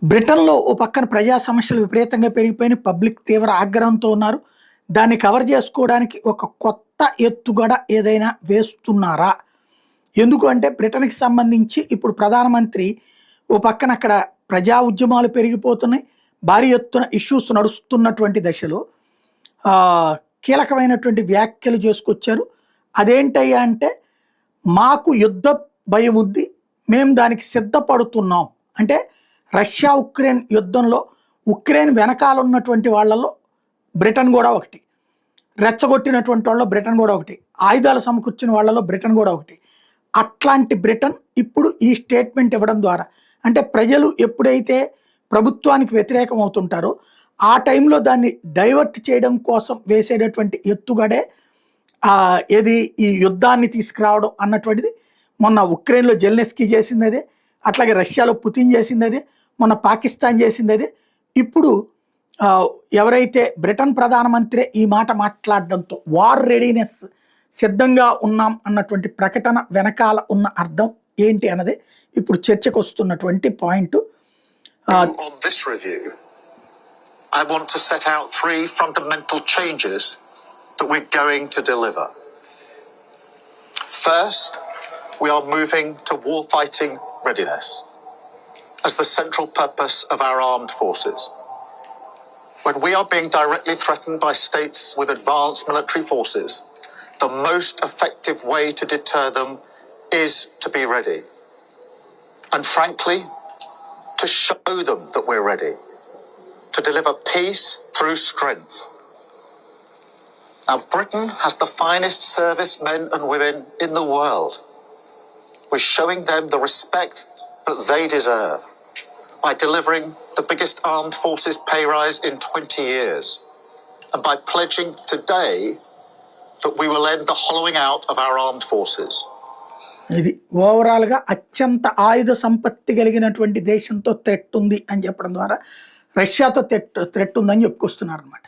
బ్రిటన్‌లో ఓ పక్కన ప్రజా సమస్యలు విపరీతంగా పెరిగిపోయినాయి. పబ్లిక్ తీవ్ర ఆగ్రహంతో ఉన్నారు. దాన్ని కవర్ చేసుకోవడానికి ఒక కొత్త ఎత్తుగడ ఏదైనా వేస్తున్నారా? ఎందుకు అంటే బ్రిటన్‌కి సంబంధించి ఇప్పుడు ప్రధానమంత్రి ఓ పక్కన అక్కడ ప్రజా ఉద్యమాలు పెరిగిపోతున్నాయి. భారీ ఎత్తున ఇష్యూస్ నడుస్తున్నటువంటి దశలో కీలకమైనటువంటి వ్యాఖ్యలు చేసుకొచ్చారు. అదేంటయ్యా అంటే, మాకు యుద్ధ భయం ఉంది. మేము దానికి సిద్ధపడుతున్నాం. అంటే రష్యా ఉక్రెయిన్ యుద్ధంలో ఉక్రెయిన్ వెనకాల ఉన్నటువంటి వాళ్ళలో బ్రిటన్ కూడా ఒకటి. రెచ్చగొట్టినటువంటి వాళ్ళలో బ్రిటన్ కూడా ఒకటి. ఆయుధాలు సమకూర్చిన వాళ్ళలో బ్రిటన్ కూడా ఒకటి. అట్లాంటి బ్రిటన్ ఇప్పుడు ఈ స్టేట్మెంట్ ఇవ్వడం ద్వారా, అంటే ప్రజలు ఎప్పుడైతే ప్రభుత్వానికి వ్యతిరేకం అవుతుంటారో ఆ టైంలో దాన్ని డైవర్ట్ చేయడం కోసం వేసేటటువంటి ఎత్తుగడే ఏది ఈ యుద్ధాన్ని తీసుకురావడం అన్నటువంటిది. మొన్న ఉక్రెయిన్లో జెలెన్స్కీ చేసింది అదే, అట్లాగే రష్యాలో పుతిన్ చేసింది అదే, మొన్న పాకిస్తాన్ చేసింది అదే. ఇప్పుడు ఎవరైతే బ్రిటన్ ప్రధానమంత్రి ఈ మాట మాట్లాడడంతో వార్ రెడీనెస్, సిద్ధంగా ఉన్నాం అన్నటువంటి ప్రకటన వెనకాల ఉన్న అర్థం ఏంటి అన్నది ఇప్పుడు చర్చకు వస్తున్నటువంటి point. On this review, I want to set out 3 fundamental changes that we're going to deliver. First, we are moving to warfighting readiness as the central purpose of our armed forces. When we are being directly threatened by states with advanced military forces, the most effective way to deter them is to be ready. And frankly, to show them that we're ready. To deliver peace through strength. Now, Britain has the finest servicemen and women in the world. We're showing them the respect that they deserve by delivering the biggest armed forces pay rise in 20 years, and by pledging today that we will end the hollowing out of our armed forces. ఇది ఓవరాల్గా అత్యంత ఆయుధ సంపత్తి కలిగినటువంటి దేశంతో threat ఉంది అని చెప్పడం ద్వారా రష్యాతో థ్రెట్ ఉందని చెప్పుకొస్తున్నారు అనమాట.